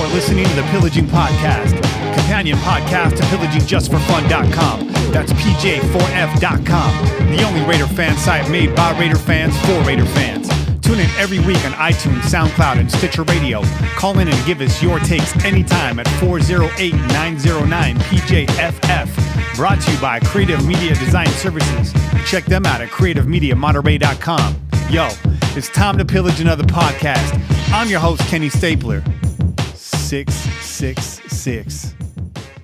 are listening to the Pillaging Podcast, companion podcast to PillagingJustForFun.com. That's PJ4F.com, the only Raider fan site made by Raider fans for Raider fans. Tune in every week on iTunes, SoundCloud, and Stitcher Radio. Call in and give us your takes anytime at 408-909-PJFF. Brought to you by Creative Media Design Services. Check them out at CreativeMediaMonterey.com. Yo, it's time to pillage another podcast. I'm your host, Kenny Stapler. 666.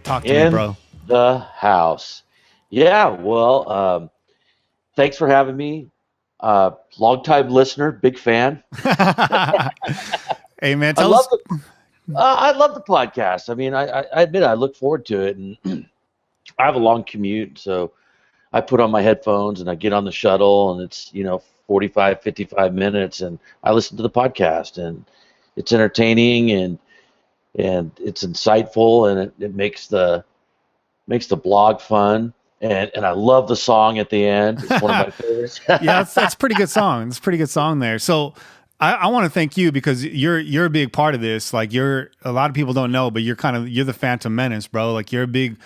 Talk to me, bro. The house. Yeah, well, thanks for having me. Long-time listener, big fan. Hey, man, I love the podcast. I mean, I admit I look forward to it, and I have a long commute, so I put on my headphones and I get on the shuttle, and it's 45, 55 minutes, and I listen to the podcast, and it's entertaining and it's insightful, and it makes the blog fun. And I love the song at the end. It's one of my favorites. Yeah, that's a pretty good song. It's a pretty good song there. So I want to thank you because you're a big part of this. Like a lot of people don't know, but you're the Phantom Menace, bro. Like you're a big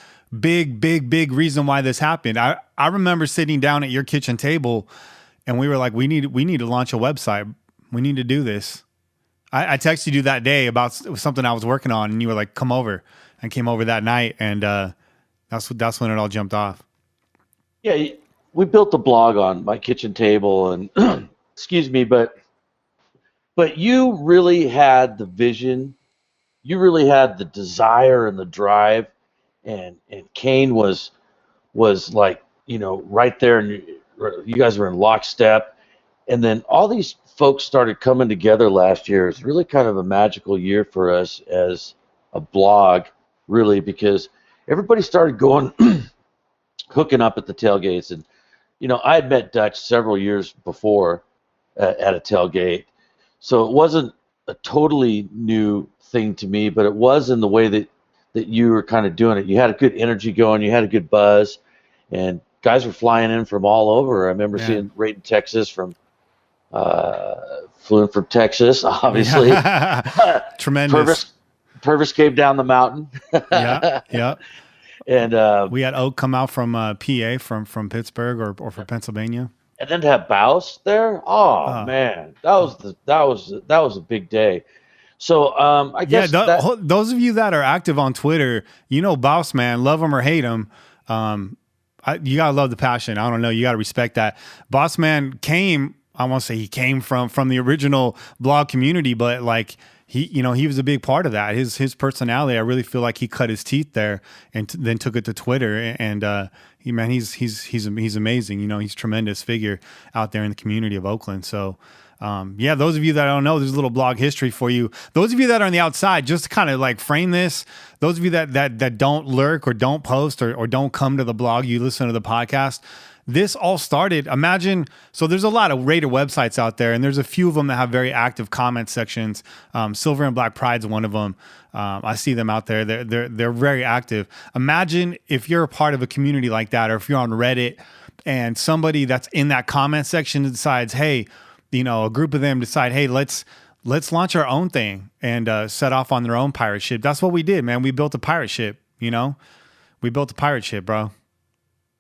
reason why this happened. I remember sitting down at your kitchen table and we were like, we need to launch a website. We need to do this. I texted you that day about something I was working on, and you were like, come over. I came over that night, and that's when it all jumped off. Yeah, we built the blog on my kitchen table, and excuse me, but you really had the vision, you really had the desire and the drive, and Kane was like right there, and you guys were in lockstep, and then all these folks started coming together last year. It's really kind of a magical year for us as a blog, really, because everybody started going. Hooking up at the tailgates, and I had met Dutch several years before at a tailgate, so it wasn't a totally new thing to me, but it was in the way that you were kind of doing it. You had a good energy going, you had a good buzz, and guys were flying in from all over. I remember seeing Raiden, Texas flew in from Texas, obviously. Tremendous. Purvis came down the mountain. Yeah. And we had Oak come out from PA from Pittsburgh or from Pennsylvania. And then to have Baus there, man, that was a big day. So I guess those of you that are active on Twitter, Baus, man, love him or hate him, you gotta love the passion. I don't know, you gotta respect that. Boss man came. I won't say he came from the original blog community, but like. He was a big part of that. His personality, I really feel like he cut his teeth there and then took it to Twitter. And he's amazing. He's a tremendous figure out there in the community of Oakland. So, those of you that don't know, there's a little blog history for you. Those of you that are on the outside, just to kind of like frame this, those of you that don't lurk or don't post or don't come to the blog, you listen to the podcast. This all started, so there's a lot of Raider websites out there, and there's a few of them that have very active comment sections. Silver and Black Pride's one of them. I see them out there. They're very active. Imagine if you're a part of a community like that, or if you're on Reddit and somebody that's in that comment section decides, hey, a group of them decide, hey, let's launch our own thing and set off on their own pirate ship. That's what we did, man. We built a pirate ship, We built a pirate ship, bro.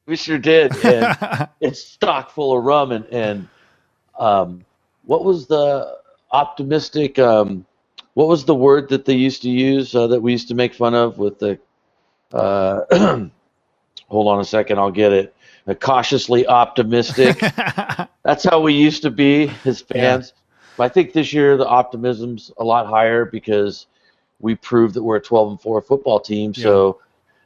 We sure did, and it's stock full of rum. And what was the optimistic? What was the word that they used to use that we used to make fun of with the? Hold on a second, I'll get it. Cautiously optimistic. That's how we used to be as fans. Yeah. But I think this year the optimism's a lot higher because we proved that we're a 12-4 football team. Yeah. So.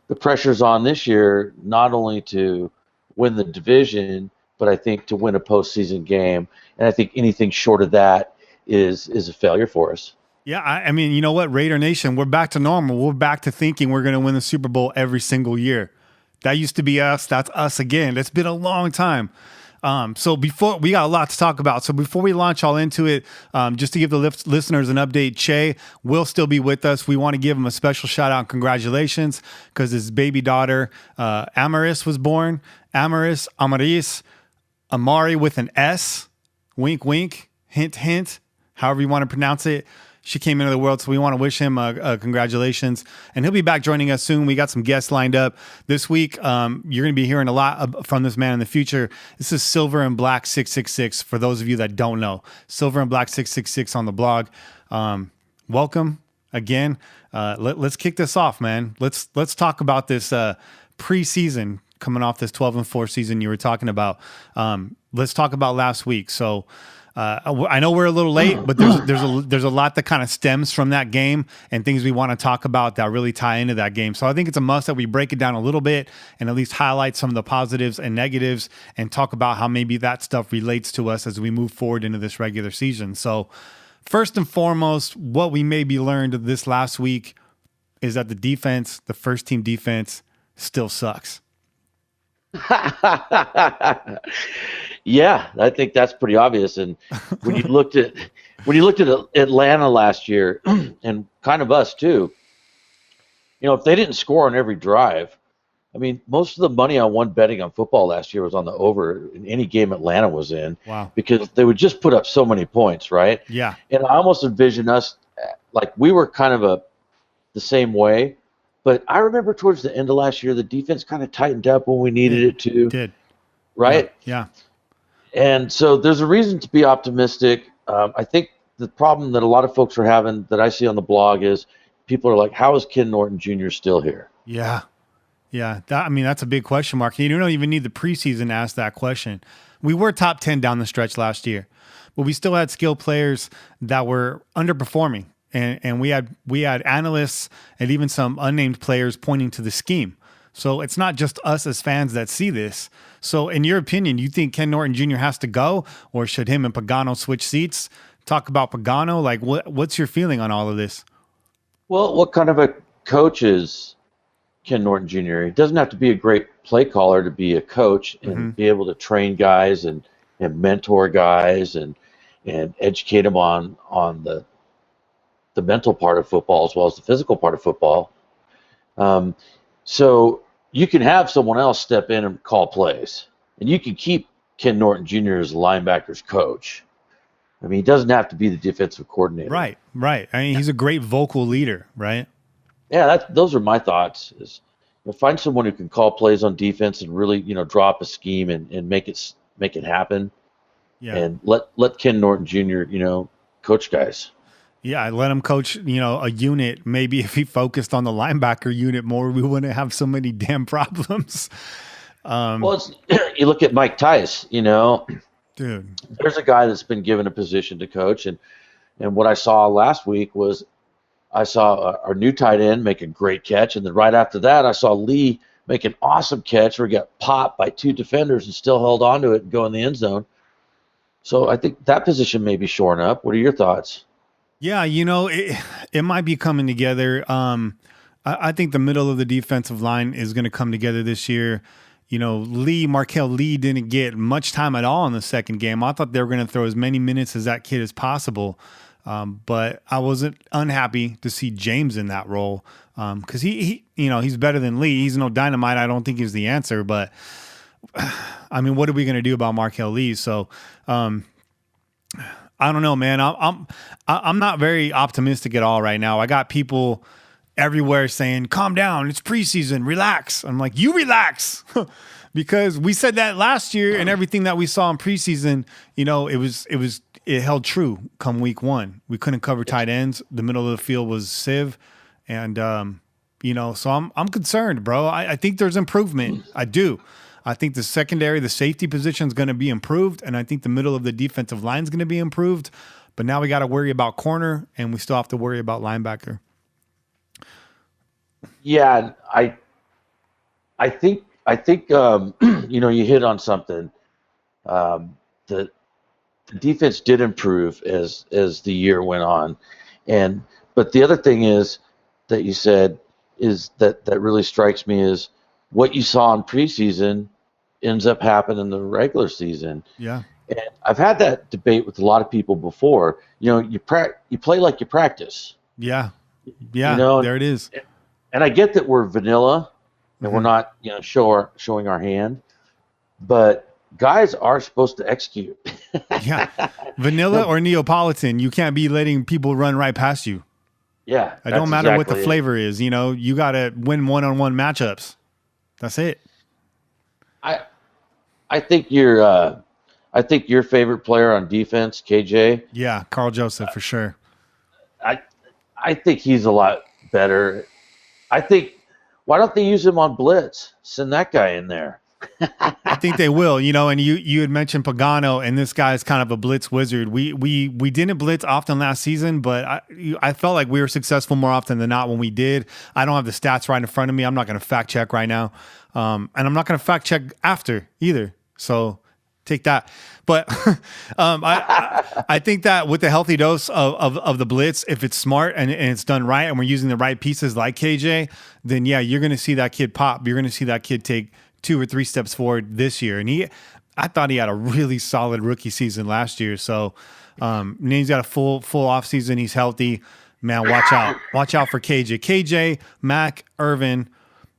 The pressure's on this year, not only to win the division, but I think to win a postseason game. And I think anything short of that is a failure for us. Yeah, I mean, you know what, Raider Nation, we're back to normal. We're back to thinking we're going to win the Super Bowl every single year. That used to be us. That's us again. It's been a long time. So before we got a lot to talk about. So before we launch all into it, just to give the listeners an update, Che will still be with us. We want to give him a special shout out and congratulations because his baby daughter, Amaris, was born. Amaris, Amari with an S. Wink, wink. Hint, hint. However you want to pronounce it. She came into the world, so we want to wish him congratulations. And he'll be back joining us soon. We got some guests lined up this week. You're going to be hearing a lot from this man in the future. This is Silver and Black 666, for those of you that don't know. Silver and Black 666 on the blog. Welcome again. Let's kick this off, man. Let's talk about this preseason coming off this 12-4 season you were talking about. Let's talk about last week. So I know we're a little late, but there's a lot that kind of stems from that game and things we want to talk about that really tie into that game. So I think it's a must that we break it down a little bit and at least highlight some of the positives and negatives and talk about how maybe that stuff relates to us as we move forward into this regular season. So first and foremost, what we maybe learned this last week is that the first team defense still sucks. Yeah, I think that's pretty obvious. And when you looked at Atlanta last year, and kind of us too, if they didn't score on every drive, I mean, most of the money I won betting on football last year was on the over in any game Atlanta was in. Wow. Because they would just put up so many points, right? Yeah. And I almost envision us like we were kind of the same way. But I remember towards the end of last year, the defense kind of tightened up when we needed it to. It did. Right? Yeah. And so there's a reason to be optimistic. I think the problem that a lot of folks are having that I see on the blog is people are like, how is Ken Norton Jr. still here? Yeah. Yeah. That's a big question mark. You don't even need the preseason to ask that question. We were top 10 down the stretch last year, but we still had skilled players that were underperforming. And we had analysts and even some unnamed players pointing to the scheme. So it's not just us as fans that see this. So in your opinion, you think Ken Norton Jr. has to go, or should him and Pagano switch seats? Talk about Pagano. Like, what's your feeling on all of this? Well, what kind of a coach is Ken Norton Jr.? He doesn't have to be a great play caller to be a coach and be able to train guys and mentor guys and educate them on the mental part of football as well as the physical part of football. So you can have someone else step in and call plays, and you can keep Ken Norton Jr. as linebackers coach. I mean, he doesn't have to be the defensive coordinator. Right. I mean, he's a great vocal leader, right? Yeah, those are my thoughts. Is find someone who can call plays on defense and really, draw up a scheme and make it happen. Yeah. And let Ken Norton Jr. Coach guys. Yeah, I let him coach, a unit. Maybe if he focused on the linebacker unit more, we wouldn't have so many damn problems. Well, you look at Mike Tice, dude. There's a guy that's been given a position to coach, and what I saw last week was I saw our new tight end make a great catch, and then right after that, I saw Lee make an awesome catch where he got popped by two defenders and still held onto it and go in the end zone. So I think that position may be shorn up. What are your thoughts? Yeah, it might be coming together. I think the middle of the defensive line is going to come together this year. Markel Lee didn't get much time at all in the second game. I thought they were going to throw as many minutes as that kid as possible. But I wasn't unhappy to see James in that role because he's better than Lee. He's no dynamite. I don't think he's the answer. But, I mean, what are we going to do about Markel Lee? So, I don't know, man. I'm not very optimistic at all right now. I got people everywhere saying, "Calm down. It's preseason. Relax." I'm like, "You relax," because we said that last year, and everything that we saw in preseason, it held true. Come week one, we couldn't cover tight ends. The middle of the field was sieve, and so I'm concerned, bro. I think there's improvement. I do. I think the secondary, the safety position is going to be improved, and I think the middle of the defensive line is going to be improved. But now we got to worry about corner, and we still have to worry about linebacker. Yeah, I think you hit on something. The defense did improve as the year went on, but the other thing is that you said is that really strikes me is what you saw in preseason ends up happening in the regular season. Yeah. And I've had that debate with a lot of people before. You play like you practice. Yeah. Yeah. There it is. And I get that we're vanilla and we're not, showing our hand. But guys are supposed to execute. Yeah. Vanilla or Neapolitan, you can't be letting people run right past you. Yeah. It don't matter what the flavor is, you know, you got to win one-on-one matchups. That's it. I think your favorite player on defense, KJ. Yeah, Carl Joseph for sure. I think he's a lot better. I think, why don't they use him on blitz? Send that guy in there. I think they will, you know, and you had mentioned Pagano, and this guy is kind of a blitz wizard. We didn't blitz often last season, but I felt like we were successful more often than not when we did. I don't have the stats right in front of me. I'm not going to fact check right now. And I'm not going to fact check after either. So take that. But I think that with the healthy dose of the blitz, if it's smart and it's done right and we're using the right pieces like KJ, then yeah, you're going to see that kid pop. You're going to see that kid take 2 or 3 steps forward this year. And I thought he had a really solid rookie season last year. So he's got a full off season. He's healthy, man. Watch out for KJ, Mac, Irvin.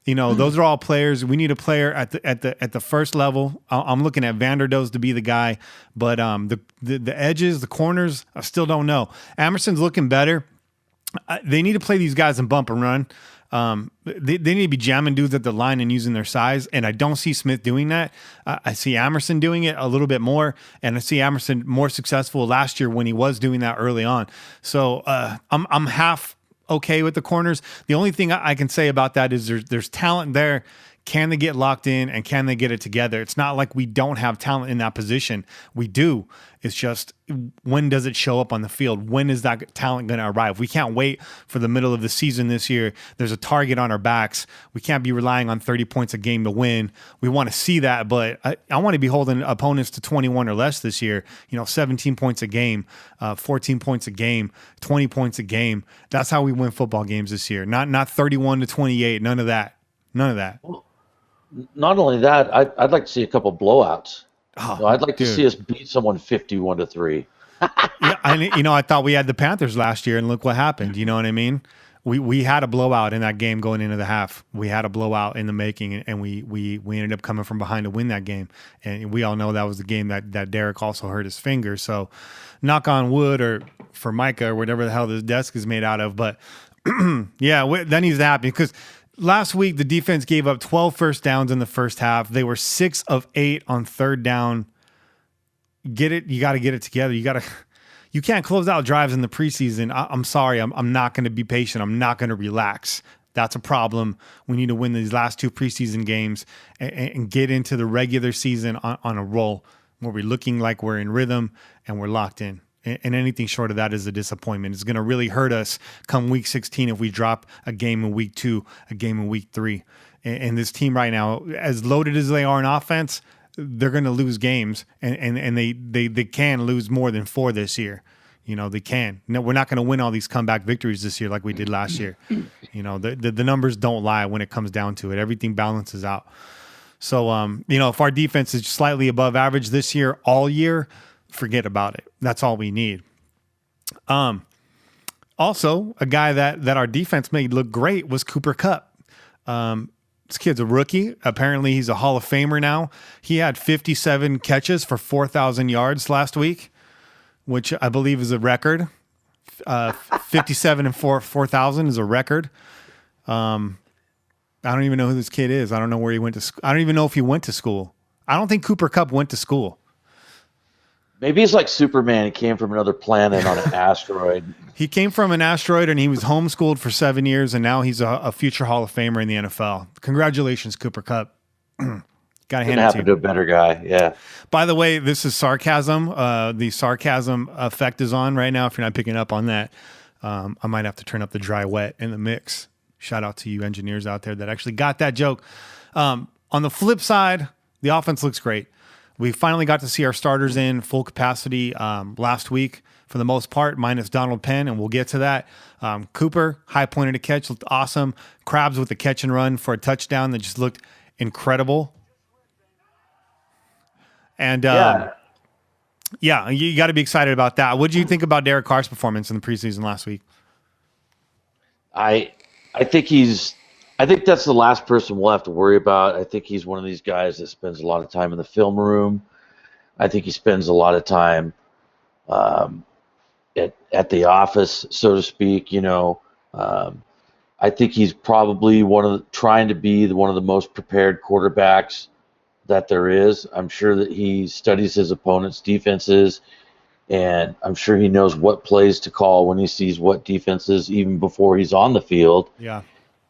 You know, those are all players. We need a player at the first level. I'm looking at Vanderdoes to be the guy, but the edges, the corners, I still don't know. Emerson's looking better. They need to play these guys in bump and run. They need to be jamming dudes at the line and using their size, and I don't see Smith doing that. I see Emerson doing it a little bit more, and I see Emerson more successful last year when he was doing that early on. So I'm half okay with the corners. The only thing I can say about that is there's talent there. Can they get locked in and can they get it together? It's not like we don't have talent in that position. We do. It's just, when does it show up on the field? When is that talent going to arrive? We can't wait for the middle of the season this year. There's a target on our backs. We can't be relying on 30 points a game to win. We want to see that, but I want to be holding opponents to 21 or less this year. 17 points a game, 14 points a game, 20 points a game. That's how we win football games this year. Not 31 to 28. None of that. Well, not only that, I'd like to see a couple blowouts. Oh, I'd like to see us beat someone 51-3. Yeah, I thought we had the Panthers last year, and look what happened. You know what I mean? We had a blowout in that game going into the half. We had a blowout in the making, and we ended up coming from behind to win that game. And we all know that was the game that Derek also hurt his finger. So, knock on wood, or for Micah, or whatever the hell this desk is made out of. But yeah, that needs to happen, because last week, the defense gave up 12 first downs in the first half. They were 6 of 8 on third down. Get it? You got to get it together. You can't close out drives in the preseason. I'm sorry. I'm not going to be patient. I'm not going to relax. That's a problem. We need to win these last 2 preseason games and get into the regular season on a roll where we're looking like we're in rhythm and we're locked in. And anything short of that is a disappointment. It's going to really hurt us come week 16 if we drop a game in week 2, a game in week 3. And this team right now, as loaded as they are in offense, they're going to lose games, and they can lose more than 4 this year. They can. No, we're not going to win all these comeback victories this year like we did last year. The numbers don't lie when it comes down to it. Everything balances out. So, if our defense is slightly above average this year, all year, forget about it. That's all we need. Also, a guy that our defense made look great was Cooper Kupp. This kid's a rookie. Apparently, he's a Hall of Famer now. He had 57 catches for 4,000 yards last week, which I believe is a record. 57 and 4,000 is a record. I don't even know who this kid is. I don't know where he went to school. I don't even know if he went to school. I don't think Cooper Kupp went to school. Maybe he's like Superman. He came from another planet on an asteroid. He came from an asteroid, and he was homeschooled for 7 years, and now he's a future Hall of Famer in the NFL. Congratulations, Cooper Kupp. Got to hand it to you. Happen to a better guy, yeah. By the way, this is sarcasm. The sarcasm effect is on right now. If you're not picking up on that, I might have to turn up the dry wet in the mix. Shout out to you engineers out there that actually got that joke. On the flip side, the offense looks great. We finally got to see our starters in full capacity last week for the most part, minus Donald Penn, and we'll get to that. Cooper, high point of the catch, looked awesome. Krabs with the catch and run for a touchdown that just looked incredible. And yeah, you got to be excited about that. What did you think about Derek Carr's performance in the preseason last week? I think he's I think that's the last person we'll have to worry about. I think he's one of these guys that spends a lot of time in the film room. I think he spends a lot of time at the office, so to speak. I think he's probably trying to be one of the most prepared quarterbacks that there is. I'm sure that he studies his opponent's defenses, and I'm sure he knows what plays to call when he sees what defenses, even before he's on the field. Yeah.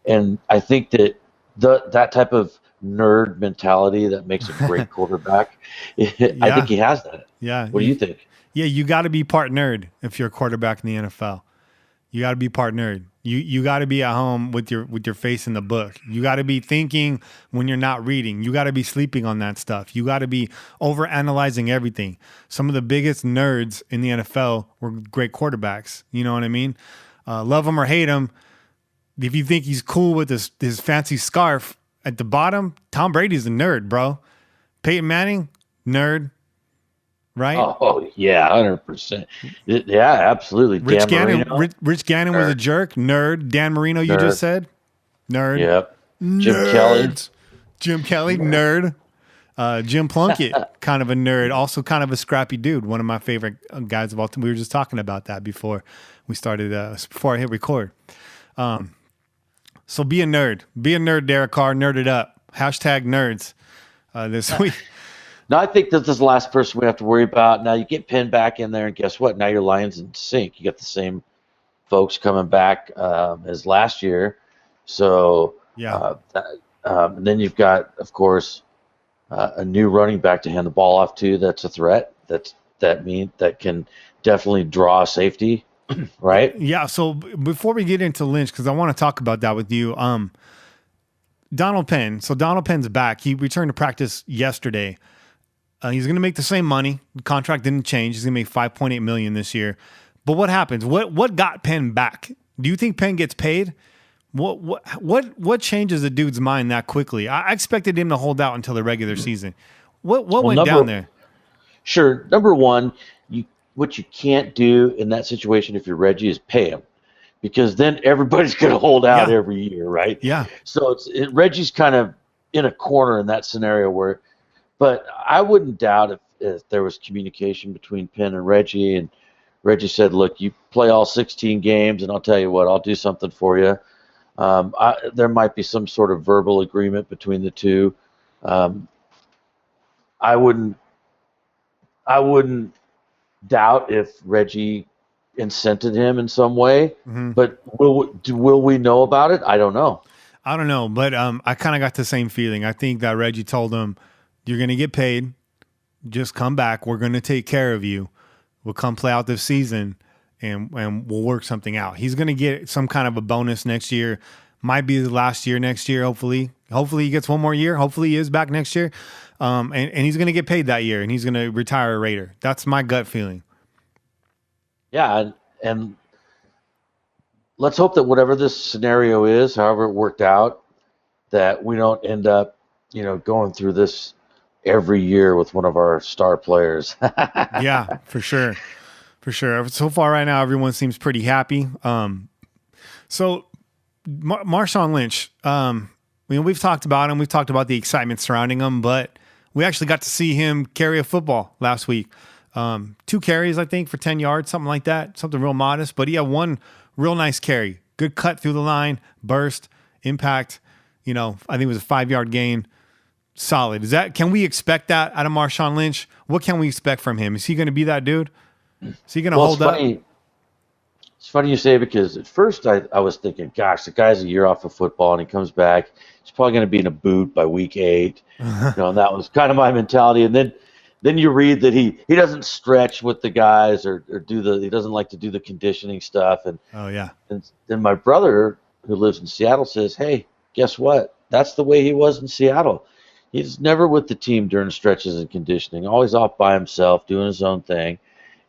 And I think that that type of nerd mentality that makes a great quarterback, I think he has that. Yeah. What do you think? Yeah, you got to be part nerd if you're a quarterback in the NFL. You got to be part nerd. You got to be at home with your face in the book. You got to be thinking when you're not reading. You got to be sleeping on that stuff. You got to be overanalyzing everything. Some of the biggest nerds in the NFL were great quarterbacks. You know what I mean? Love him or hate him. If you think he's cool with his fancy scarf at the bottom, Tom Brady's a nerd, bro. Peyton Manning, nerd. Right? Oh yeah, 100%. Yeah, absolutely. Rich Gannon Marino, was a jerk. Nerd. Dan Marino, you just said. Nerd. Yep. Jim Kelly, nerd. Jim Plunkett, kind of a nerd. Also kind of a scrappy dude. One of my favorite guys of all time. We were just talking about that before we started. Before I hit record. So be a nerd. Be a nerd, Derek Carr. Nerd it up. Hashtag nerds this week. No, I think that's the last person we have to worry about. Now you get Penn back in there, and guess what? Now your line's in sync. You got the same folks coming back as last year. So yeah. And then you've got, of course, a new running back to hand the ball off to. That's a threat. That can definitely draw safety, right? Yeah. So before we get into Lynch, because I want to talk about that with you, Donald Penn. So Donald Penn's back. He returned to practice yesterday. He's going to make the same money. The contract didn't change. He's going to make $5.8 million this year. But what happens? What got Penn back? Do you think Penn gets paid? What changes the dude's mind that quickly? I expected him to hold out until the regular season. What went down there? Sure. Number one, what you can't do in that situation if you're Reggie is pay him, because then everybody's going to hold out every year, right? Yeah. So Reggie's kind of in a corner in that scenario where. But I wouldn't doubt if there was communication between Penn and Reggie, and Reggie said, look, you play all 16 games, and I'll tell you what, I'll do something for you. There might be some sort of verbal agreement between the two. I wouldn't doubt if Reggie incented him in some way, but will we know about it? I don't know. I don't know, but I kind of got the same feeling. I think that Reggie told him, you're going to get paid. Just come back. We're going to take care of you. We'll come play out this season, and we'll work something out. He's going to get some kind of a bonus next year. Might be the last year next year, hopefully. Hopefully he gets one more year. Hopefully he is back next year. And he's going to get paid that year, and he's going to retire a Raider. That's my gut feeling. Yeah, and let's hope that whatever this scenario is, however it worked out, that we don't end up, going through this every year with one of our star players. Yeah, for sure. For sure. So far right now, everyone seems pretty happy. So Marshawn Lynch, we've talked about him. We've talked about the excitement surrounding him, but we actually got to see him carry a football last week. 2 carries, I think, for 10 yards, something like that, something real modest. But he had one real nice carry. Good cut through the line, burst, impact. I think it was a 5-yard gain. Solid. Can we expect that out of Marshawn Lynch? What can we expect from him? Is he going to be that dude? Is he going to hold up? It's funny you say, because at first I was thinking, gosh, the guy's a year off of football and he comes back. He's probably going to be in a boot by week 8. And that was kind of my mentality. And then you read that he doesn't stretch with the guys or he doesn't like to do the conditioning stuff. And oh yeah. And then my brother, who lives in Seattle, says, hey, guess what? That's the way he was in Seattle. He's never with the team during stretches and conditioning, always off by himself, doing his own thing.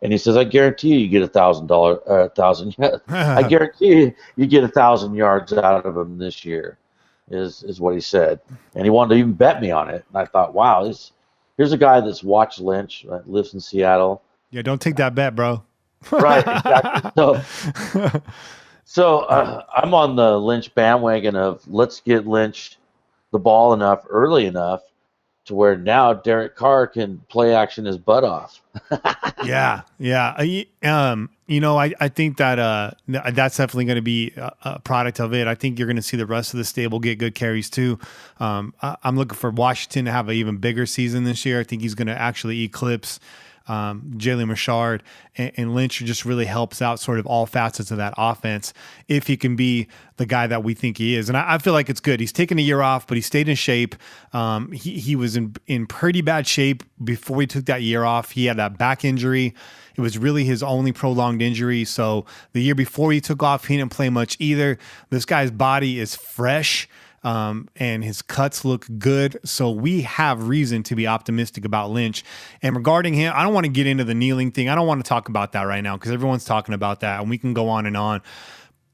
And he says, I guarantee you get $1,000. I guarantee you get 1,000 yards out of him this year, is what he said. And he wanted to even bet me on it. And I thought, wow, here's a guy that's watched Lynch, lives in Seattle. Yeah, don't take that bet, bro. Right, exactly. So I'm on the Lynch bandwagon of let's get Lynch the ball enough early enough to where now Derek Carr can play action his butt off. Yeah, yeah. I think that that's definitely going to be a product of it. I think you're going to see the rest of the stable get good carries too. I'm looking for Washington to have an even bigger season this year. I think he's going to actually eclipse Jalen Richard, and Lynch just really helps out sort of all facets of that offense if he can be the guy that we think he is. And I feel like it's good. He's taken a year off, but he stayed in shape. He was in pretty bad shape before he took that year off. He had that back injury. It was really his only prolonged injury. So the year before he took off, he didn't play much either. This guy's body is fresh. And his cuts look good. So we have reason to be optimistic about Lynch. And regarding him, I don't want to get into the kneeling thing. I don't want to talk about that right now because everyone's talking about that and we can go on and on.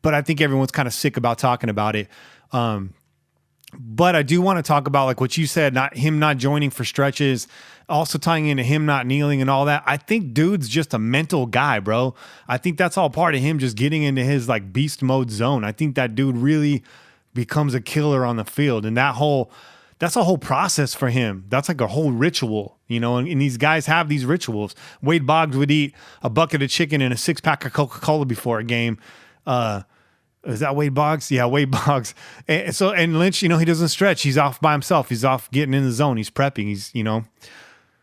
But I think everyone's kind of sick about talking about it. But I do want to talk about like what you said, him not joining for stretches, also tying into him not kneeling and all that. I think dude's just a mental guy, bro. I think that's all part of him just getting into his like beast mode zone. I think that dude really becomes a killer on the field. And that's a whole process for him. That's like a whole ritual, and these guys have these rituals. Wade Boggs would eat a bucket of chicken and a 6-pack of Coca-Cola before a game. Is that Wade Boggs? Yeah, Wade Boggs. And Lynch, he doesn't stretch. He's off by himself. He's off getting in the zone. He's prepping.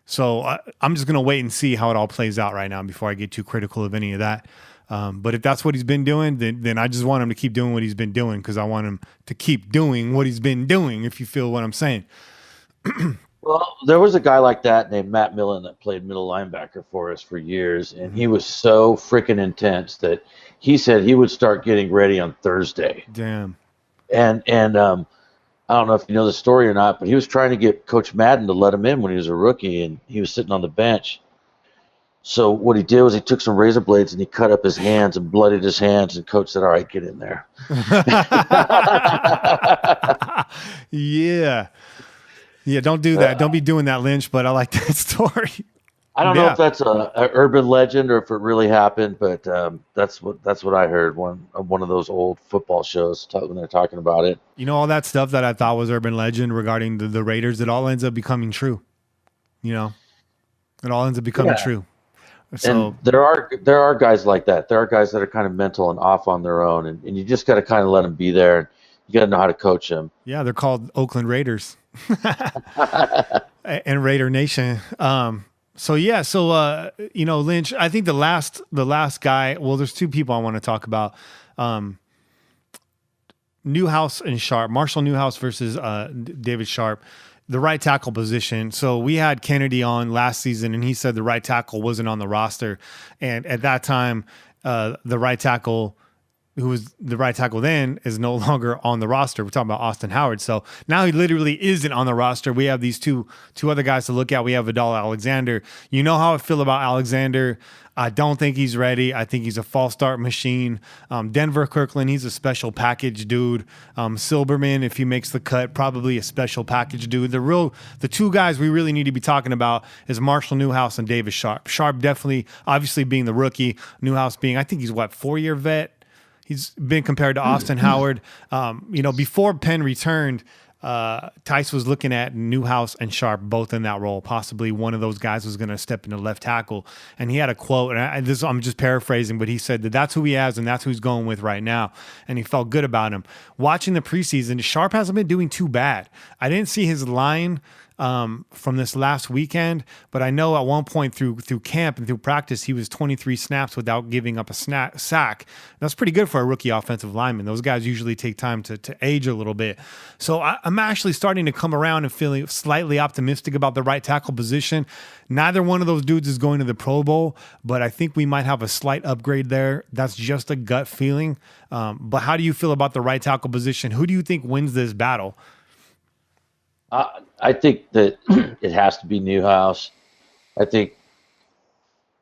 So I'm just going to wait and see how it all plays out right now before I get too critical of any of that. But if that's what he's been doing, then I just want him to keep doing what he's been doing because I want him to keep doing what he's been doing, if you feel what I'm saying. Well, there was a guy like that named Matt Millen that played middle linebacker for us for years, and he was so freaking intense that he said he would start getting ready on Thursday. Damn. And I don't know if you know the story or not, but he was trying to get Coach Madden to let him in when he was a rookie, and he was sitting on the bench. So what he did was he took some razor blades and he cut up his hands and bloodied his hands, and Coach said, "All right, get in there." Yeah. Don't do that. Don't be doing that, Lynch, but I like that story. I don't know if that's a urban legend or if it really happened, but that's what I heard one of those old football shows when they're talking about it. All that stuff that I thought was urban legend regarding the Raiders, it all ends up becoming true. It all ends up becoming true. So and there are guys like that. There are guys that are kind of mental and off on their own, and you just got to kind of let them be there. You got to know how to coach them. Yeah, they're called Oakland Raiders and Raider Nation. Lynch. I think the last guy. Well, there's two people I want to talk about. Newhouse and Sharp. Marshall Newhouse versus David Sharp. The right tackle position. So we had Kennedy on last season, and he said the right tackle wasn't on the roster. And at that time, the right tackle, who was the right tackle then, is no longer on the roster. We're talking about Austin Howard. So now he literally isn't on the roster. We have these two other guys to look at. We have Vidal Alexander. You know how I feel about Alexander. I don't think he's ready. I think he's a false start machine. Denver Kirkland, he's a special package dude. Silberman, if he makes the cut, probably a special package dude. The two guys we really need to be talking about is Marshall Newhouse and Davis Sharp. Sharp definitely, obviously being the rookie. Newhouse being, I think he's 4-year vet. He's been compared to Austin Howard. Before Penn returned, Tice was looking at Newhouse and Sharp both in that role. Possibly one of those guys was going to step into left tackle. And he had a quote, and I'm just paraphrasing, but he said that's who he has and that's who he's going with right now. And he felt good about him. Watching the preseason, Sharp hasn't been doing too bad. I didn't see his line from this last weekend, but I know at one point through camp and through practice, he was 23 snaps without giving up a sack. That's pretty good for a rookie offensive lineman. Those guys usually take time to age a little bit. So I'm actually starting to come around and feeling slightly optimistic about the right tackle position. Neither one of those dudes is going to the Pro Bowl, but I think we might have a slight upgrade there. That's just a gut feeling. But how do you feel about the right tackle position? Who do you think wins this battle? I think that it has to be Newhouse. I think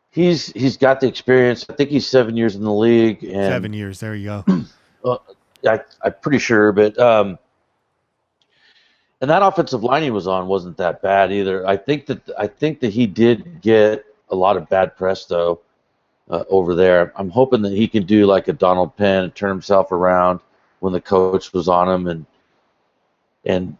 he's got the experience. I think he's 7 years in the league. And 7 years. There you go. I'm pretty sure, but and that offensive line he was on wasn't that bad either. I think that he did get a lot of bad press though. over there. I'm hoping that he can do like a Donald Penn and turn himself around when the coach was on him, and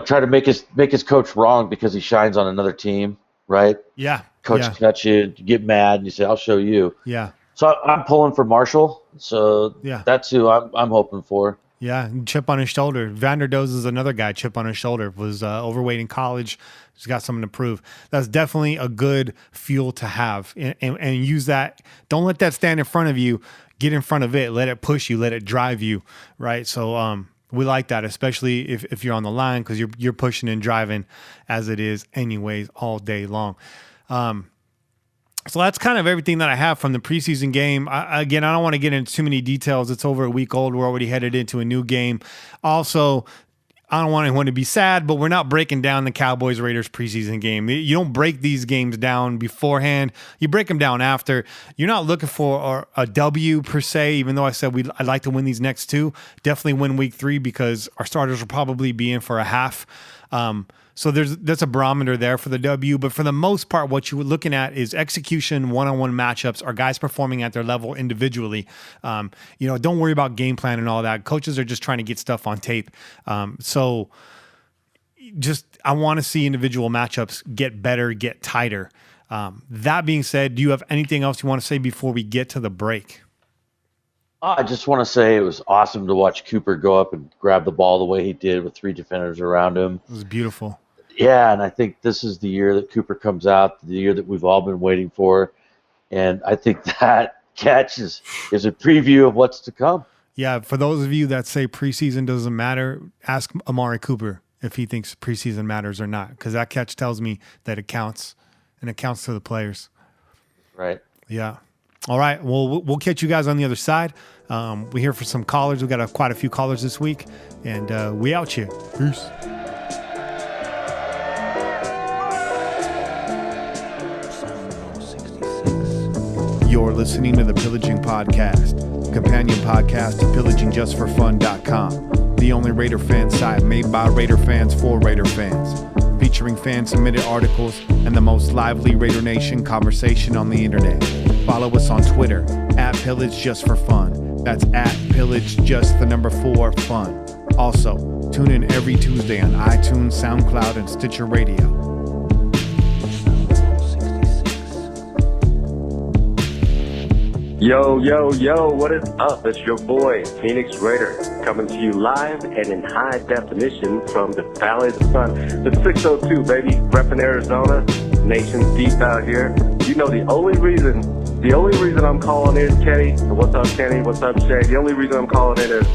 try to make his coach wrong because he shines on another team, right? Yeah. Coach cuts you get mad, and you say, "I'll show you." Yeah. So I'm pulling for Marshall. So that's who I'm hoping for. Yeah, chip on his shoulder. Vanderdoes is another guy, chip on his shoulder. Was overweight in college. He's got something to prove. That's definitely a good fuel to have. And use that. Don't let that stand in front of you. Get in front of it. Let it push you. Let it drive you, right? So we like that, especially if you're on the line, because you're pushing and driving as it is anyways all day long. So that's kind of everything that I have from the preseason game. I don't want to get into too many details. It's over a week old. We're already headed into a new game. Also, I don't want anyone to be sad, but we're not breaking down the Cowboys-Raiders preseason game. You don't break these games down beforehand. You break them down after. You're not looking for a W per se, even though I said I'd like to win these next two. Definitely win week 3 because our starters will probably be in for a half. So that's a barometer there for the W, but for the most part, what you're looking at is execution, one-on-one matchups, are guys performing at their level individually. Don't worry about game plan and all that. Coaches are just trying to get stuff on tape. So I want to see individual matchups get better, get tighter. That being said, do you have anything else you want to say before we get to the break? I just want to say it was awesome to watch Cooper go up and grab the ball the way he did with 3 defenders around him. It was beautiful. Yeah, and I think this is the year that Cooper comes out, the year that we've all been waiting for. And I think that catch is a preview of what's to come. Yeah, for those of you that say preseason doesn't matter, ask Amari Cooper if he thinks preseason matters or not, because that catch tells me that it counts, and it counts to the players. Right. Yeah. All right. Well, we'll catch you guys on the other side. We're here for some callers. We got quite a few callers this week, and we out here. Peace. You're listening to the Pillaging Podcast, companion podcast to PillagingJustForFun.com, the only Raider fan site made by Raider fans for Raider fans, featuring fan-submitted articles and the most lively Raider Nation conversation on the internet. Follow us on Twitter at PillageJustForFun. That's at PillageJust4Fun. Also, tune in every Tuesday on iTunes, SoundCloud, and Stitcher Radio. Yo, what is up? It's your boy, Phoenix Raider, coming to you live and in high definition from the Valley of the Sun. The 602, baby, repping Arizona, nation's deep out here. You know, the only reason I'm calling in, Kenny, what's up, Kenny, what's up, Shay? The only reason I'm calling in is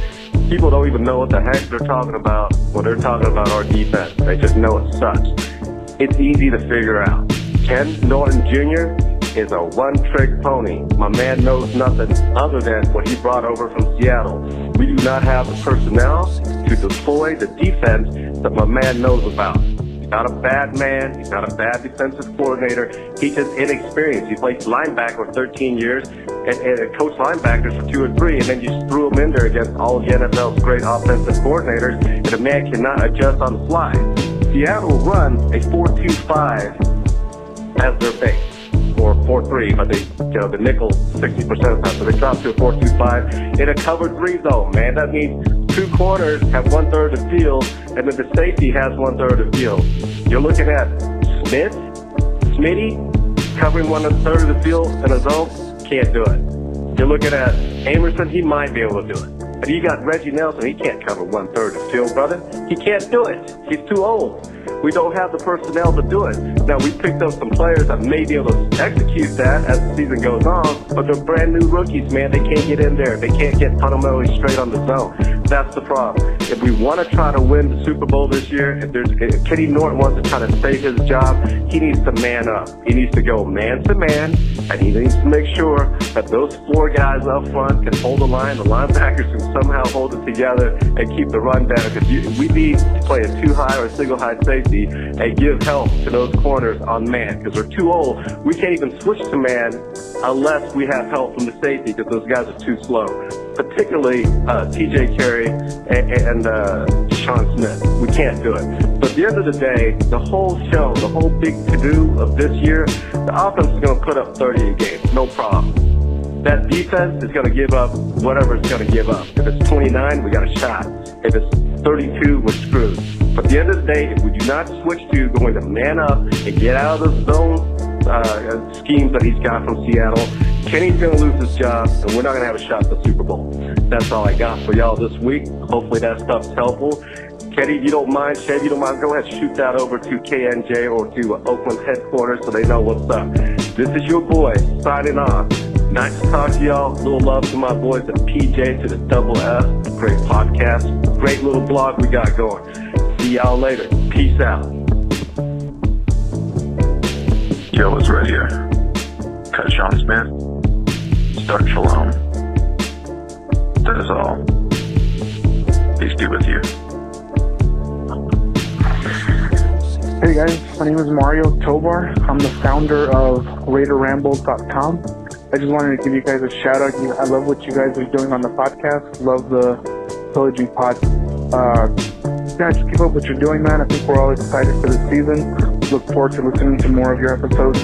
people don't even know what the heck they're talking about when they're talking about our defense. They just know it sucks. It's easy to figure out. Ken Norton Jr. is a one-trick pony. My man knows nothing other than what he brought over from Seattle. We do not have the personnel to deploy the defense that my man knows about. He's not a bad man. He's not a bad defensive coordinator. He's just inexperienced. He played linebacker for 13 years and coached linebackers for 2 or 3, and then you just threw him in there against all of the NFL's great offensive coordinators, and the man cannot adjust on the fly. Seattle runs a 4-2-5 as their base. Or 4-3, but the nickel 60% of the time, so they drop to a 4-2-5 in a covered 3 zone, man. That means 2 corners have 1/3 of the field, and then the safety has 1/3 of the field. You're looking at Smitty, covering 1/3 of the field in a zone, can't do it. You're looking at Amerson, he might be able to do it. But you got Reggie Nelson, he can't cover 1/3 of the field, brother. He can't do it. He's too old. We don't have the personnel to do it. Now, we picked up some players that may be able to execute that as the season goes on, but they're brand new rookies, man. They can't get in there. They can't get fundamentally straight on the zone. That's the problem. If we want to try to if Super Bowl this year, if Kenny Norton wants to try to save his job, he needs to man up. He needs to go man to man, and he needs to make sure that those 4 guys up front can hold the line. The linebackers can somehow hold it together and keep the run down, because we need to play a 2 high or a single high safety and give help to those corners on man, because we're too old. We can't even switch to man unless we have help from the safety, because those guys are too slow. Particularly TJ Carey and and Sean Smith. We can't do it. But at the end of the day, the whole show, the whole big to-do of this year, the offense is going to put up 30 a game. No problem. That defense is going to give up whatever it's going to give up. If it's 29, we got a shot. If it's 32, we're screwed. But at the end of the day, if we do not switch to going to man up and get out of the zone schemes that he's got from Seattle, Kenny's going to lose his job, and we're not going to have a shot at the Super Bowl. That's all I got for y'all this week. Hopefully that stuff's helpful. Kenny, you don't mind, Shay, you don't mind, go ahead and shoot that over to KNJ or to Oakland headquarters so they know what's up. This is your boy, signing off. Nice to talk to y'all. Little love to my boys at PJ to the double F. Great podcast. Great little blog we got going. See y'all later. Peace out. Yo, it's right here. Cut Sean Smith. Start Shalom. That is all. Peace be with you. Hey guys, my name is Mario Tobar. I'm the founder of RaiderRamble.com. I just wanted to give you guys a shout out. I love what you guys are doing on the podcast. Love the Pillaging Pod. Yeah, just keep up what you're doing, man. I think we're all excited for the season. Look forward to listening to more of your episodes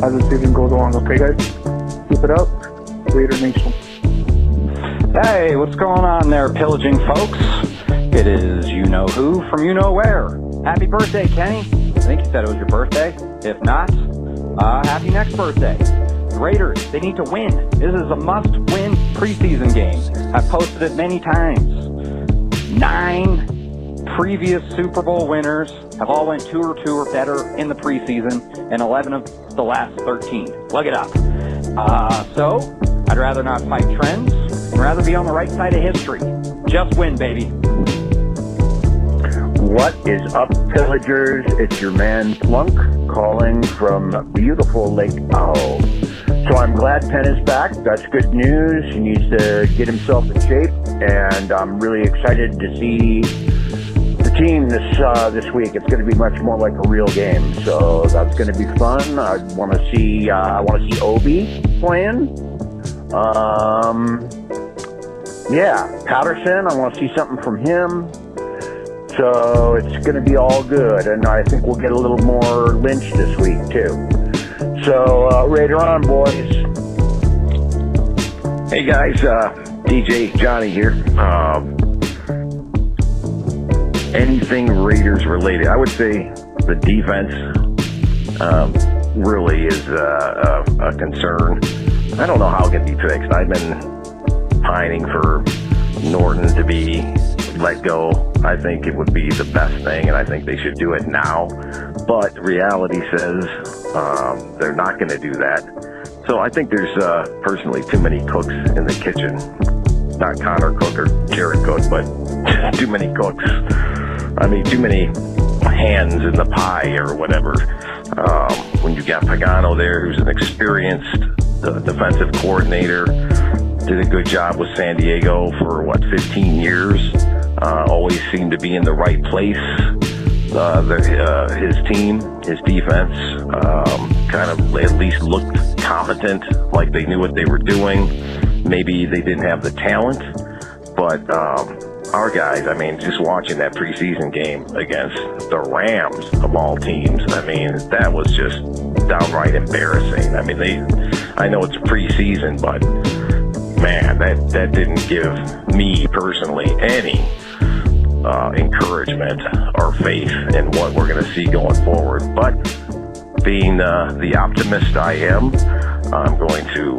as the season goes along. Okay, guys? Keep it up. Raider Nation. Hey, what's going on there, Pillaging folks? It is you-know-who from you-know-where. Happy birthday, Kenny. I think you said it was your birthday. If not, happy next birthday. The Raiders, they need to win. This is a must-win preseason game. I've posted it many times. 9 previous Super Bowl winners have all went 2 or better in the preseason, and 11 of the last 13. Look it up. So, I'd rather not fight trends, and rather be on the right side of history. Just win, baby. What is up, pillagers? It's your man Plunk calling from beautiful Lake Tahoe. So I'm glad Penn is back. That's good news. He needs to get himself in shape, and I'm really excited to see the team this week. It's going to be much more like a real game, so that's going to be fun. I want to see Obi playing. Patterson. I want to see something from him. So it's going to be all good, and I think we'll get a little more Lynch this week too. So Raider on, boys. Hey guys, DJ Johnny here. Anything Raiders related, I would say the defense really is a concern. I don't know how it can be fixed. I've been pining for Norton to be let go. I think it would be the best thing, and I think they should do it now. But reality says they're not going to do that. So I think there's personally too many cooks in the kitchen. Not Connor Cook or Jared Cook, but too many cooks. I mean, too many hands in the pie or whatever. When you got Pagano there, who's an experienced defensive coordinator, did a good job with San Diego for 15 years. Always seemed to be in the right place. His team, his defense, kind of at least looked competent, like they knew what they were doing. Maybe they didn't have the talent, but our guys, I mean, just watching that preseason game against the Rams of all teams, I mean, that was just downright embarrassing. I mean, I know it's preseason, but man, that didn't give me personally any encouragement or faith in what we're going to see going forward. But being the optimist I am, I'm going to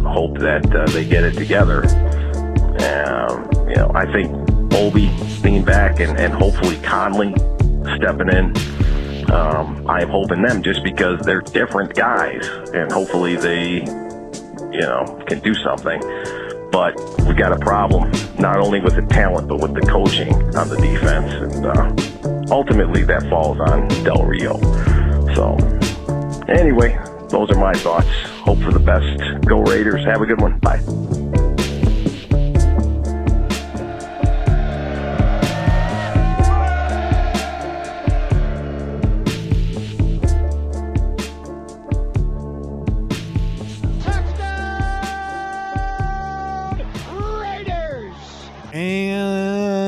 hope that they get it together. I think Obi being back and hopefully Conley stepping in, I'm hoping them, just because they're different guys, and hopefully they can do something. But we got a problem not only with the talent but with the coaching on the defense, and ultimately that falls on Del Rio. So anyway, those are my thoughts. Hope for the best. Go Raiders. Have a good one. Bye.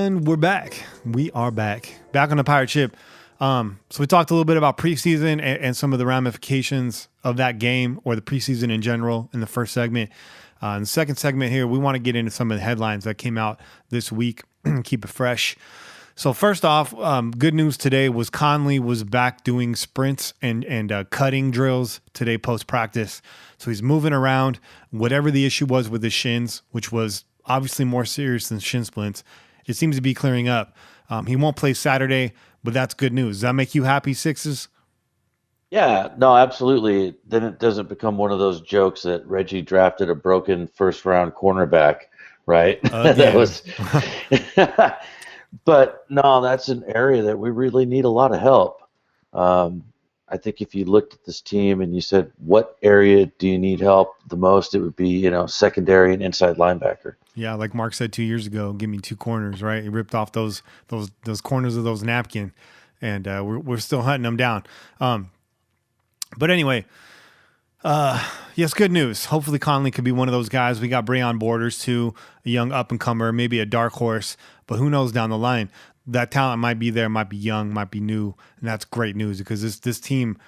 And we're back. We are back on the pirate ship. So we talked a little bit about preseason and some of the ramifications of that game, or the preseason in general, in the first segment. In the second segment here, we want to get into some of the headlines that came out this week, keep it fresh. So first off, good news today was Conley was back doing sprints and cutting drills today post-practice. So he's moving around. Whatever the issue was with his shins, which was obviously more serious than shin splints, it seems to be clearing up. He won't play Saturday, but that's good news. Does that make you happy, Sixes? Yeah, no, absolutely. Then it doesn't become one of those jokes that Reggie drafted a broken first-round cornerback, right? That was. But no, that's an area that we really need a lot of help. I think if you looked at this team and you said, what area do you need help the most, it would be, secondary and inside linebacker. Yeah, like Mark said 2 years ago, give me two corners, right? He ripped off those corners of those napkin, and we're still hunting them down. But anyway, yes, good news. Hopefully Conley could be one of those guys. We got Breon Borders too, a young up-and-comer, maybe a dark horse, but who knows down the line. That talent might be there, might be young, might be new, and that's great news because this team,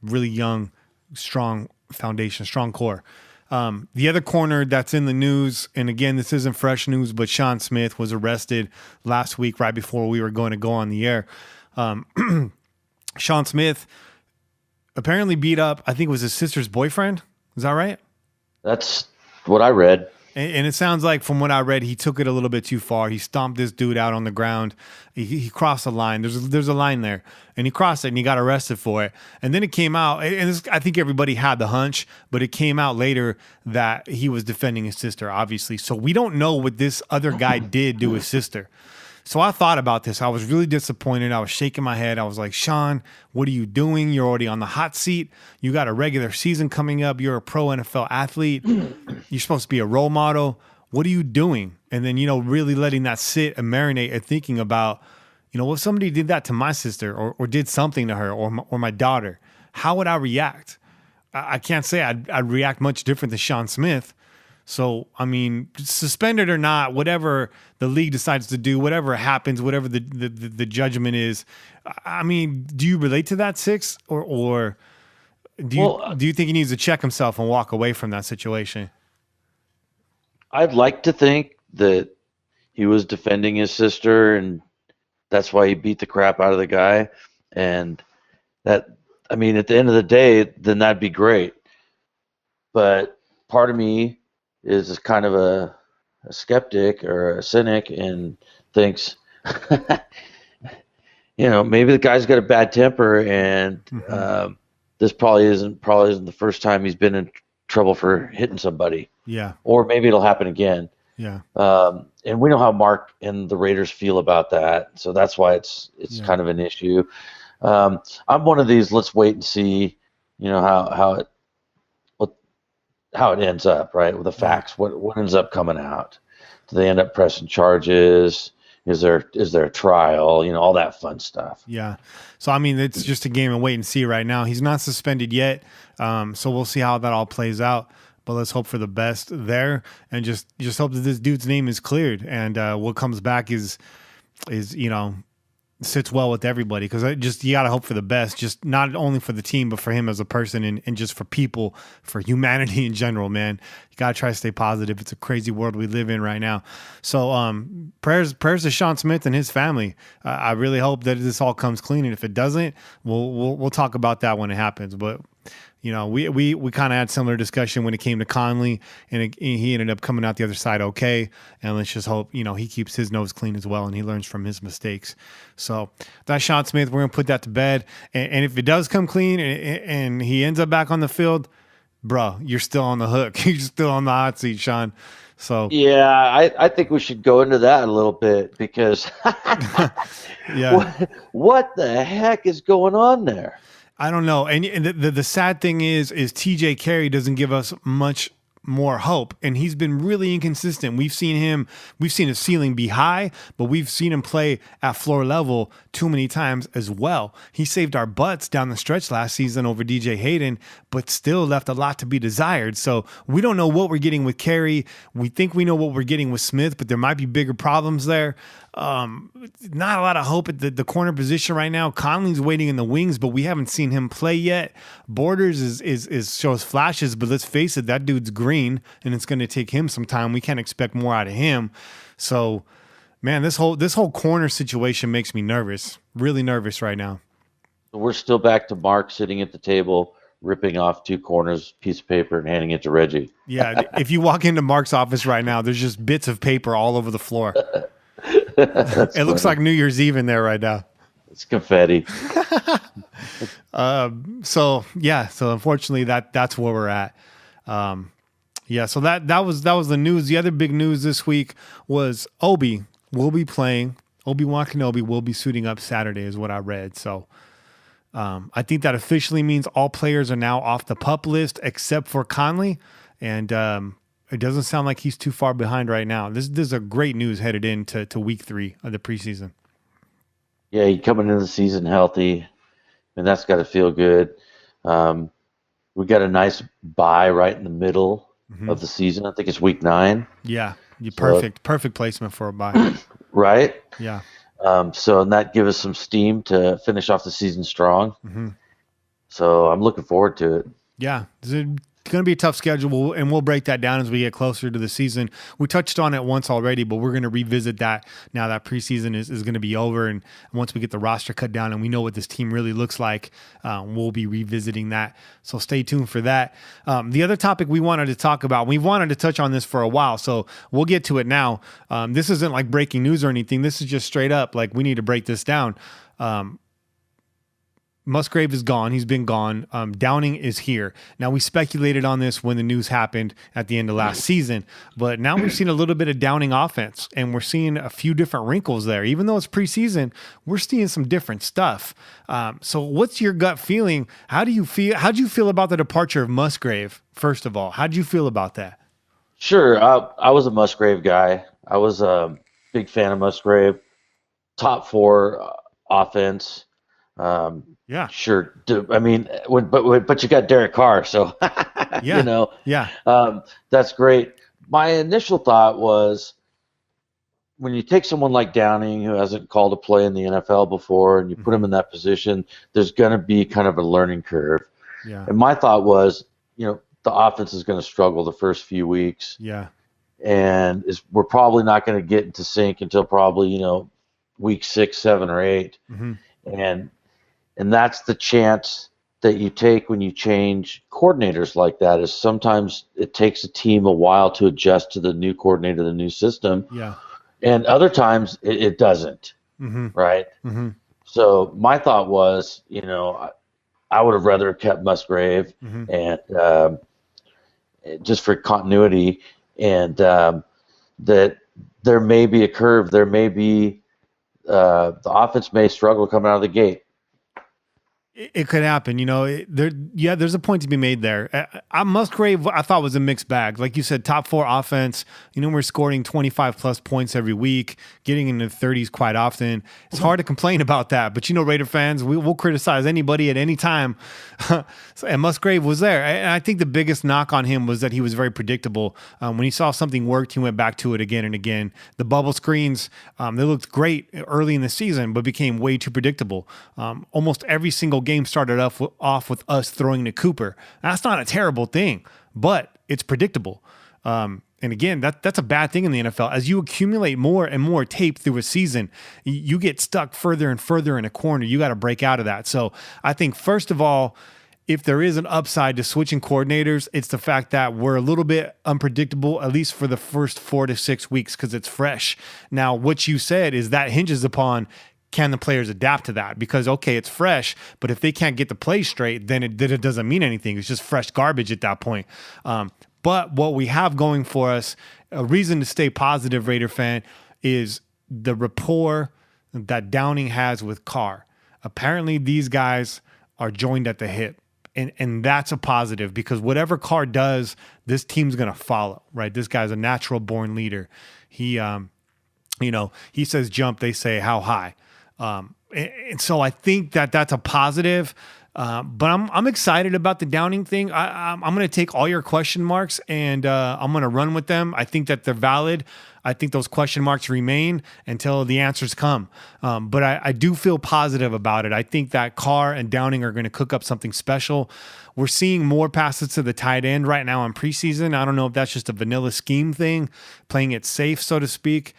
really young, strong foundation, strong core. The other corner that's in the news, and again, this isn't fresh news, but Sean Smith was arrested last week right before we were going to go on the air. Sean Smith apparently beat up, I think it was his sister's boyfriend. Is that right? That's what I read. And it sounds like, from what I read, he took it a little bit too far. He stomped this dude out on the ground. He crossed a line. There's a line there, and he crossed it, and he got arrested for it. And then it came out, and I think everybody had the hunch, but it came out later that he was defending his sister, obviously. So we don't know what this other guy did to his sister. So I thought about this. I was really disappointed. I was shaking my head. I was like, Sean, what are you doing? You're already on the hot seat. You got a regular season coming up. You're a pro NFL athlete. You're supposed to be a role model. What are you doing? And then, really letting that sit and marinate and thinking about, if somebody did that to my sister or did something to her or my daughter, how would I react? I can't say I'd react much different than Sean Smith. So, suspended or not, whatever the league decides to do, whatever happens, whatever the judgment is, do you relate to that, Six? Or do you think he needs to check himself and walk away from that situation? I'd like to think that he was defending his sister, and that's why he beat the crap out of the guy. And that, at the end of the day, then that'd be great. But part of me is kind of a skeptic or a cynic and thinks, maybe the guy's got a bad temper, and this probably isn't the first time he's been in trouble for hitting somebody. Yeah. Or maybe it'll happen again. Yeah. And we know how Mark and the Raiders feel about that, so that's why it's kind of an issue. I'm one of these. Let's wait and see, how it ends up, right, with the facts. What ends up coming out? Do they end up pressing charges? Is there a trial? All that fun stuff. Yeah. So it's just a game of wait and see right now. He's not suspended yet, so we'll see how that all plays out. But let's hope for the best there, and just hope that this dude's name is cleared, and what comes back is sits well with everybody, because you got to hope for the best, just not only for the team, but for him as a person, and just for people, for humanity in general, man. You got to try to stay positive. It's a crazy world we live in right now. So prayers to Sean Smith and his family. I really hope that this all comes clean, and if it doesn't, we'll talk about that when it happens. But we kind of had similar discussion when it came to Conley, and he ended up coming out the other side okay. And let's just hope, he keeps his nose clean as well, and he learns from his mistakes. So that's Sean Smith. We're going to put that to bed. And if it does come clean and he ends up back on the field, bro, you're still on the hook. You're still on the hot seat, Sean. So yeah, I think we should go into that a little bit, because yeah, what the heck is going on there? I don't know. And the sad thing is TJ Carey doesn't give us much more hope, and he's been really inconsistent. We've seen his ceiling be high, but we've seen him play at floor level too many times as well. He saved our butts down the stretch last season over DJ Hayden, but still left a lot to be desired. So we don't know what we're getting with Carey. We think we know what we're getting with Smith, but there might be bigger problems there. Not a lot of hope at the corner position right now. Conley's waiting in the wings, but we haven't seen him play yet. Borders is shows flashes, but let's face it, that dude's green, and it's going to take him some time. We can't expect more out of him. So, man, this whole corner situation makes me nervous, really nervous right now. We're still back to Mark sitting at the table, ripping off 2 corners, piece of paper, and handing it to Reggie. Yeah, if you walk into Mark's office right now, there's just bits of paper all over the floor. It looks like New Year's Eve in there right now. It's confetti. So unfortunately that's where we're at. So that was the news. The other big news this week was Obi will be playing. Obi-Wan Kenobi will be suiting up Saturday is what I read. So I think that officially means all players are now off the PUP list except for Conley, and it doesn't sound like he's too far behind right now. This is a great news headed into week 3 of the preseason. Yeah, he coming into the season healthy, and that's got to feel good. We got a nice bye right in the middle of the season. I think it's week 9. Yeah, perfect placement for a bye. Right? Yeah. And that gives us some steam to finish off the season strong. Mm-hmm. So I'm looking forward to it. Yeah. It's going to be a tough schedule, and we'll break that down as we get closer to the season. We touched on it once already, but we're going to revisit that now that preseason is going to be over. And once we get the roster cut down and we know what this team really looks like, we'll be revisiting that. So stay tuned for that. The other topic we wanted to talk about, we wanted to touch on this for a while, so we'll get to it now. This isn't like breaking news or anything. This is just straight up, like, we need to break this down. Musgrave is gone. He's been gone. Downing is here. Now, we speculated on this when the news happened at the end of last season, but now we've seen a little bit of Downing offense, and we're seeing a few different wrinkles there. Even though it's preseason, we're seeing some different stuff. So what's your gut feeling? How do you feel about the departure of Musgrave, first of all? How do you feel about that? Sure. I was a Musgrave guy. I was a big fan of Musgrave. Top 4 offense. Yeah, sure. I mean, but you got Derek Carr, so yeah, that's great. My initial thought was, when you take someone like Downing, who hasn't called a play in the NFL before, and you put him in that position, there's going to be kind of a learning curve. Yeah. And my thought was, the offense is going to struggle the first few weeks. Yeah. And we're probably not going to get into sync until probably, week 6, 7, or 8. Mm-hmm. And that's the chance that you take when you change coordinators like that, is sometimes it takes a team a while to adjust to the new coordinator, the new system. Yeah. And other times it doesn't. Mm-hmm. Right. Mm-hmm. So my thought was, I would have rather kept Musgrave and just for continuity, and that there may be a curve. There may be the offense may struggle coming out of the gate. It could happen, there's a point to be made there. Musgrave, I thought, was a mixed bag. Like you said, top 4 offense. We're scoring 25 plus points every week, getting into the 30s quite often. It's hard to complain about that. But, Raider fans, we'll criticize anybody at any time. And Musgrave was there. And I think the biggest knock on him was that he was very predictable. When he saw something worked, he went back to it again and again. The bubble screens, they looked great early in the season, but became way too predictable. Almost every single game started off with us throwing to Cooper. That's not a terrible thing, but it's predictable. And again, that's a bad thing in the NFL. As you accumulate more and more tape through a season, you get stuck further and further in a corner. You got to break out of that. So I think, first of all, if there is an upside to switching coordinators, it's the fact that we're a little bit unpredictable, at least for the first 4 to 6 weeks, because it's fresh. Now, what you said is that hinges upon, can the players adapt to that? Because, okay, it's fresh, but if they can't get the play straight, then it doesn't mean anything. It's just fresh garbage at that point. But what we have going for us, a reason to stay positive, Raider fan, is the rapport that Downing has with Carr. Apparently, these guys are joined at the hip. And that's a positive, because whatever Carr does, this team's going to follow, right? This guy's a natural born leader. He, he says jump, they say how high. And so I think that that's a positive. But I'm excited about the Downing thing. I'm going to take all your question marks and I'm going to run with them. I think that they're valid. I think those question marks remain until the answers come. But I do feel positive about it. I think that Carr and Downing are going to cook up something special. We're seeing more passes to the tight end right now in preseason. I don't know if that's just a vanilla scheme thing, playing it safe, so to speak.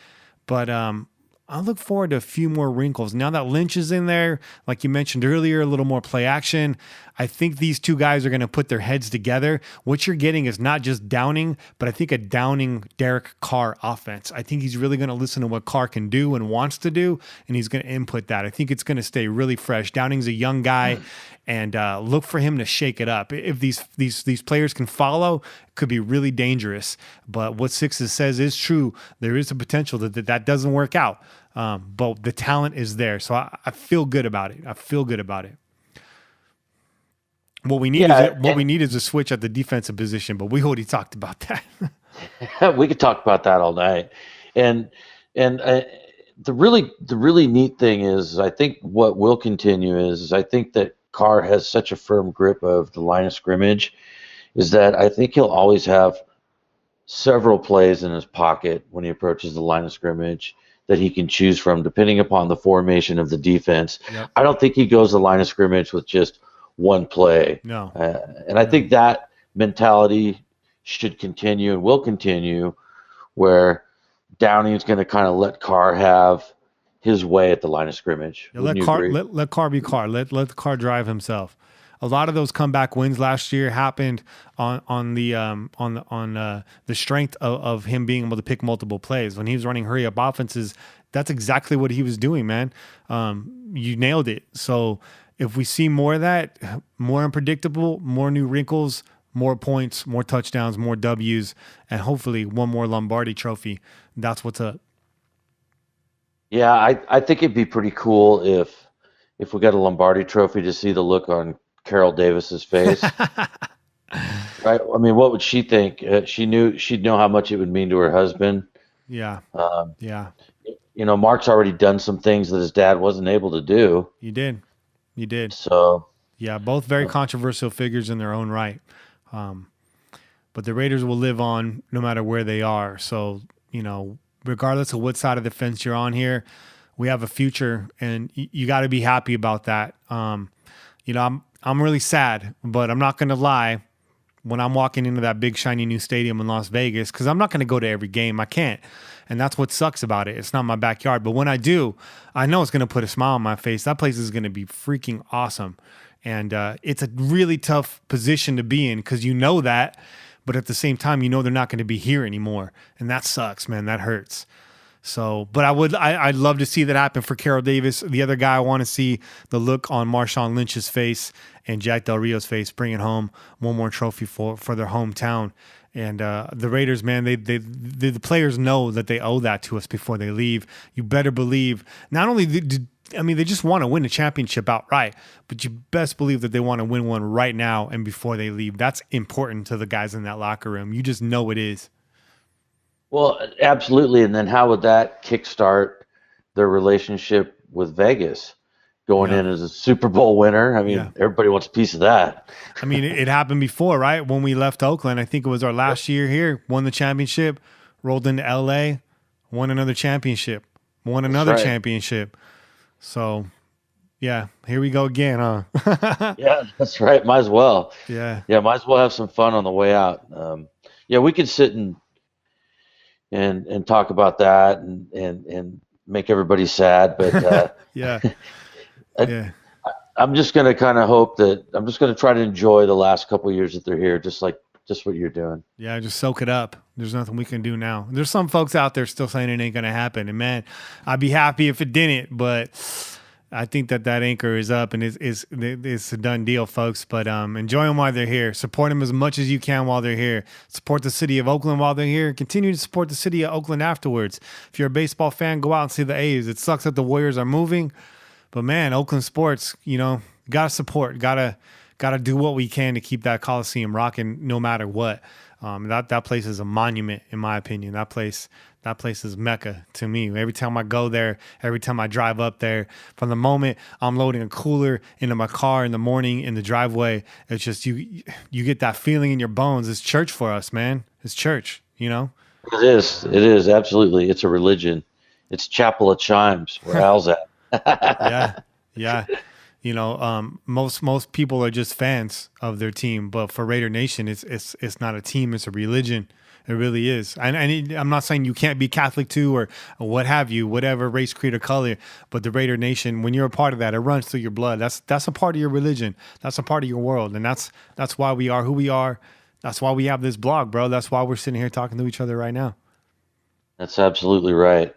But I look forward to a few more wrinkles. Now that Lynch is in there, like you mentioned earlier, a little more play action. I think these two guys are going to put their heads together. What you're getting is not just Downing, but I think a Downing Derek Carr offense. I think he's really going to listen to what Carr can do and wants to do, and he's going to input that. I think it's going to stay really fresh. Downing's a young guy, and look for him to shake it up. If these players can follow, it could be really dangerous. But what Sixes says is true. There is a potential that doesn't work out. But the talent is there. So I feel good about it. What we need is a switch at the defensive position, but we already talked about that. We could talk about that all night. And the really neat thing is, I think what will continue is I think that Carr has such a firm grip of the line of scrimmage, is that I think he'll always have several plays in his pocket when he approaches the line of scrimmage that he can choose from depending upon the formation of the defense. Yep. I don't think he goes the line of scrimmage with just one play. No. And I think that mentality should continue and will continue, where Downing's going to kind of let Carr have his way at the line of scrimmage. Yeah, let Carr be Carr. Let Carr drive himself. A lot of those comeback wins last year happened on the strength of him being able to pick multiple plays. When he was running hurry up offenses, that's exactly what he was doing, man. You nailed it. So if we see more of that, more unpredictable, more new wrinkles, more points, more touchdowns, more W's, and hopefully one more Lombardi trophy, that's what's up. Yeah, I think it'd be pretty cool if we got a Lombardi trophy to see the look on Carol Davis's face. Right? I mean, what would she think? She'd know how much it would mean to her husband. Yeah. Yeah. Mark's already done some things that his dad wasn't able to do. You did. So yeah, both very controversial figures in their own right. But the Raiders will live on no matter where they are. So, regardless of what side of the fence you're on here, we have a future, and you got to be happy about that. I'm really sad, but I'm not going to lie when I'm walking into that big shiny new stadium in Las Vegas, because I'm not going to go to every game. I can't. And that's what sucks about it. It's not my backyard. But when I do, I know it's going to put a smile on my face. That place is going to be freaking awesome. And it's a really tough position to be in, because you know that, but at the same time, they're not going to be here anymore. And that sucks, man. That hurts. So, but I'd love to see that happen for Carol Davis. The other guy, I want to see the look on Marshawn Lynch's face and Jack Del Rio's face, bringing home one more trophy for their hometown. And the Raiders, man, the players know that they owe that to us before they leave. You better believe, not only they just want to win a championship outright, but you best believe that they want to win one right now and before they leave. That's important to the guys in that locker room. You just know it is. Well, absolutely. And then how would that kickstart their relationship with Vegas going in as a Super Bowl winner? I mean, everybody wants a piece of that. I mean, it happened before, right? When we left Oakland, I think it was our last year here, won the championship, rolled into LA, won another championship, won another championship. So, yeah, here we go again, huh? Yeah, that's right. Might as well. Yeah, might as well have some fun on the way out. We could sit and talk about that and make everybody sad, but I'm just going to kind of hope that I'm just going to try to enjoy the last couple of years that they're here, just what you're doing. Yeah, just soak it up. There's nothing we can do now. There's some folks out there still saying it ain't going to happen, and man, I'd be happy if it didn't, but I think that anchor is up, and it's a done deal, folks. But enjoy them while they're here. Support them as much as you can while they're here. Support the city of Oakland while they're here. Continue to support the city of Oakland afterwards. If you're a baseball fan, go out and see the A's. It sucks that the Warriors are moving, but man, Oakland sports, gotta support, gotta got to do what we can to keep that Coliseum rocking no matter what. That place is a monument, in my opinion. That place is Mecca to me. Every time I go there, every time I drive up there, from the moment I'm loading a cooler into my car in the morning in the driveway, it's just you get that feeling in your bones. It's church for us, man. It's church, you know? It is. It is, absolutely. It's a religion. It's Chapel of Chimes, where Al's at. Yeah. You know, most people are just fans of their team, but for Raider Nation, it's not a team; it's a religion. It really is. And I'm not saying you can't be Catholic too, or what have you, whatever race, creed, or color. But the Raider Nation, when you're a part of that, it runs through your blood. That's a part of your religion. That's a part of your world, and that's why we are who we are. That's why we have this blog, bro. That's why we're sitting here talking to each other right now. That's absolutely right.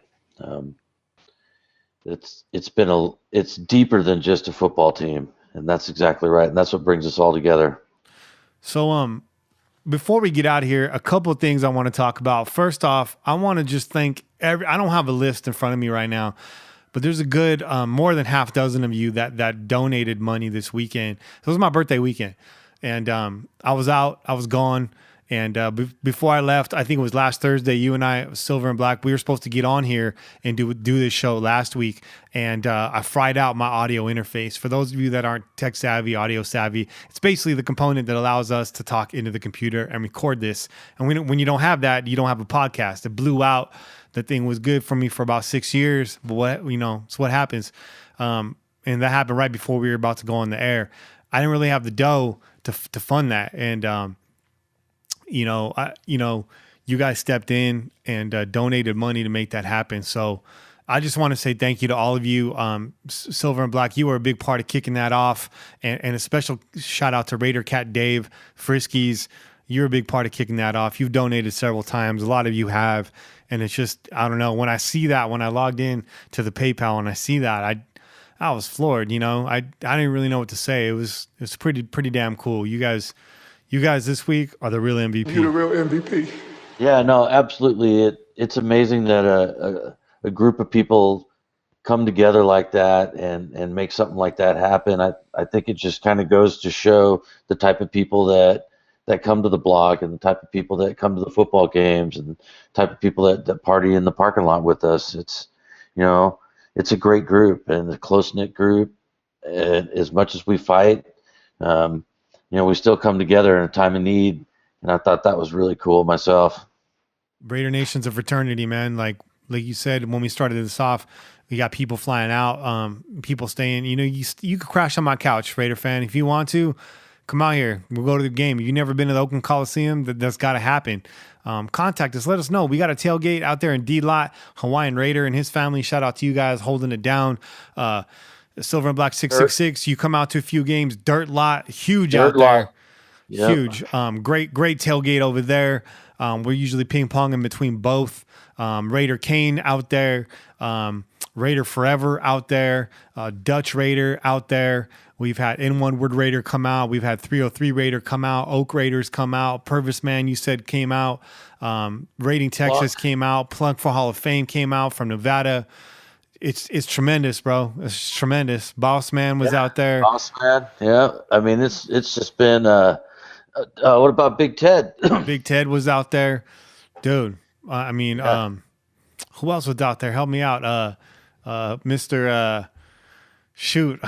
It's deeper than just a football team, and that's exactly right. And that's what brings us all together. So, before we get out of here, a couple of things I want to talk about. First off, I want to just thank I don't have a list in front of me right now, but there's a good more than half dozen of you that donated money this weekend. It was my birthday weekend, and I was gone. And before I left, I think it was last Thursday, you and I, Silver and Black, we were supposed to get on here and do this show last week. And I fried out my audio interface. For those of you that aren't tech savvy, audio savvy, it's basically the component that allows us to talk into the computer and record this. And when you don't have that, you don't have a podcast. It blew out. The thing was good for me for about 6 years. But it's what happens. And that happened right before we were about to go on the air. I didn't really have the dough to fund that. And, you guys stepped in and donated money to make that happen. So I just want to say thank you to all of you. Silver and Black, you were a big part of kicking that off. And a special shout out to Raider Cat Dave, Friskies. You're a big part of kicking that off. You've donated several times. A lot of you have. And it's just, I don't know, when I see that, when I logged in to the PayPal and I see that, I was floored, I didn't really know what to say. It was pretty damn cool. You guys this week are the real MVP. You're the real MVP. Yeah, no, absolutely. It's amazing that a group of people come together like that and make something like that happen. I think it just kind of goes to show the type of people that come to the blog and the type of people that come to the football games and the type of people that party in the parking lot with us. It's a great group and a close-knit group. And as much as we fight, we still come together in a time of need, and I thought that was really cool myself. Raider Nation's a fraternity, man. Like you said, when we started this off, we got people flying out, people staying. You could crash on my couch, Raider fan, if you want to. Come out here. We'll go to the game. If you've never been to the Oakland Coliseum, that's got to happen. Contact us. Let us know. We got a tailgate out there in D-Lot. Hawaiian Raider and his family. Shout out to you guys holding it down. Silver and Black 666. You come out to a few games. Dirt Lot, huge Dirt out there. Yep. Huge. Great tailgate over there. We're usually ping ponging between both. Raider Kane out there. Raider Forever out there. Dutch Raider out there. We've had N1 Word Raider come out. We've had 303 Raider come out. Oak Raiders come out. Purvis Man, you said, came out. Raiding Texas came out. Plug for Hall of Fame came out from Nevada. It's tremendous, bro. It's tremendous. Boss Man was out there. Boss Man, yeah. I mean, it's just been. What about Big Ted? Big Ted was out there, dude. Who else was out there? Help me out, Mr. Shoot.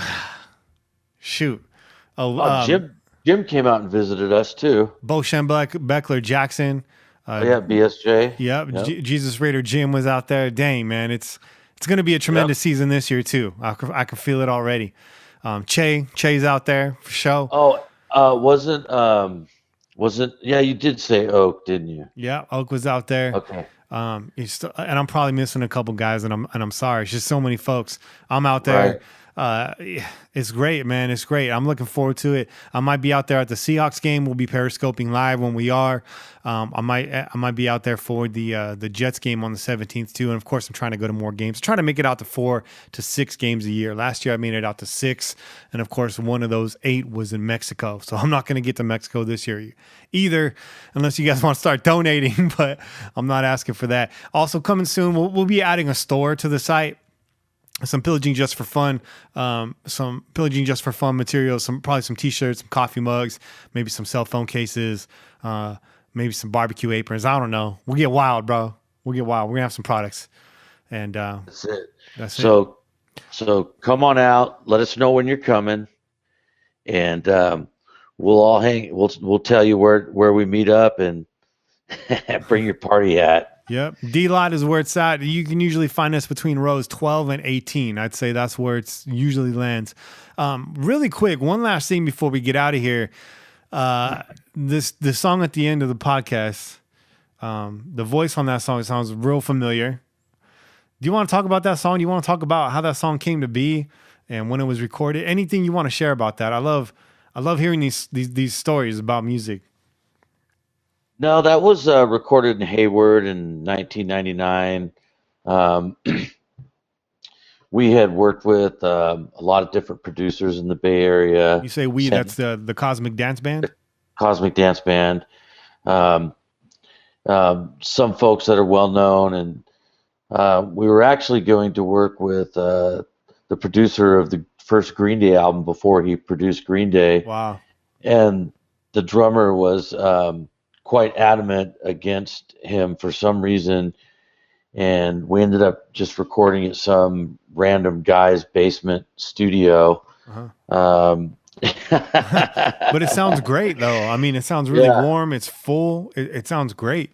Jim came out and visited us too. Bo Beckler Jackson. BSJ. Yep. Jesus Raider Jim was out there. Dang, man, it's going to be a tremendous season this year too. I can feel it already. Che's out there for sure. Oh, wasn't? Yeah, you did say Oak, didn't you? Yeah, Oak was out there. Okay. And I'm probably missing a couple guys, and I'm sorry. It's just so many folks. I'm out there. Right. It's great, man. It's great. I'm looking forward to it. I might be out there at the Seahawks game. We'll be periscoping live when we are. I might be out there for the Jets game on the 17th too. And of course, I'm trying to go to more games. I'm trying to make it out to 4 to 6 games a year. Last year, I made it out to 6, and of course, one of those 8 was in Mexico. So I'm not going to get to Mexico this year either, unless you guys want to start donating. But I'm not asking for that. Also, coming soon, we'll be adding a store to the site. some Pillaging Just for Fun, some Pillaging Just for Fun materials, probably some t-shirts, some coffee mugs, maybe some cell phone cases, maybe some barbecue aprons. I don't know. We'll get wild, bro. We'll get wild. We're gonna have some products, and that's it. That's it. So come on out. Let us know when you're coming, and we'll all hang. We'll tell you where we meet up, and bring your party hat. Yep. D-Lot is where it's at. You can usually find us between rows 12 and 18. I'd say that's where it's usually lands. Really quick, one last thing before we get out of here. The song at the end of the podcast, the voice on that song sounds real familiar. Do you want to talk about that song? Do you want to talk about how that song came to be and when it was recorded? Anything you want to share about that? I love hearing these stories about music. No, that was recorded in Hayward in 1999. We had worked with a lot of different producers in the Bay Area. You say we, that's the Cosmic Dance Band? Cosmic Dance Band. Some folks that are well known, and we were actually going to work with the producer of the first Green Day album before he produced Green Day. Wow. And the drummer was quite adamant against him for some reason, and we ended up just recording at some random guy's basement studio. But it sounds great, though. I mean, it sounds really warm. It's full. It sounds great.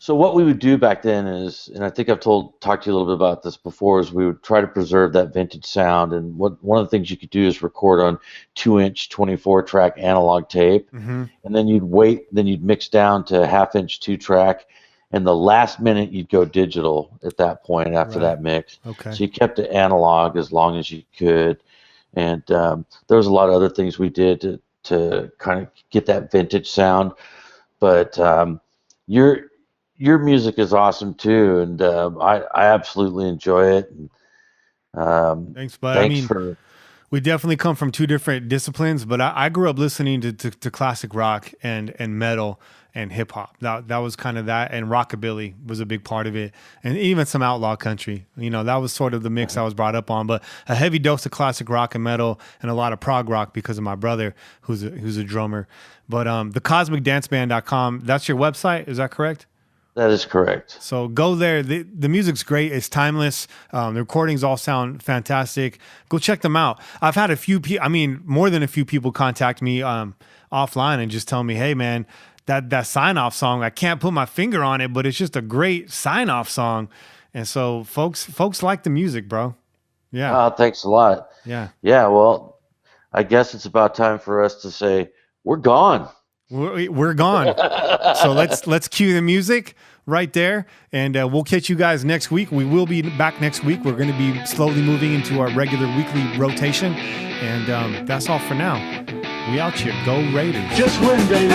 So what we would do back then is, and I think I've talked to you a little bit about this before, is we would try to preserve that vintage sound. And one of the things you could do is record on 2-inch 24-track analog tape, and then you'd mix down to 1/2-inch 2-track, and the last minute you'd go digital at that point after that mix. Okay. So you kept it analog as long as you could, and there was a lot of other things we did to kind of get that vintage sound, but your music is awesome too, and I absolutely enjoy it. And, thanks, bud. We definitely come from two different disciplines, but I grew up listening to classic rock and metal and hip hop. That was kind of that, and rockabilly was a big part of it, and even some outlaw country. That was sort of the mix I was brought up on. But a heavy dose of classic rock and metal, and a lot of prog rock because of my brother, who's a drummer. But the CosmicDanceBand.com, that's your website, is that correct? That is correct. So go there. The music's great. It's timeless. The recordings all sound fantastic. Go check them out. I've had more than a few people contact me offline and just tell me, hey, man, that sign-off song, I can't put my finger on it, but it's just a great sign-off song. And so folks like the music, bro. Yeah. Thanks a lot. Yeah. Yeah, well, I guess it's about time for us to say, we're gone. We're gone. So let's cue the music right there, and we'll catch you guys next week. We will be back next week. We're going to be slowly moving into our regular weekly rotation, and that's all for now. We out here. Go Raiders. Just win, baby.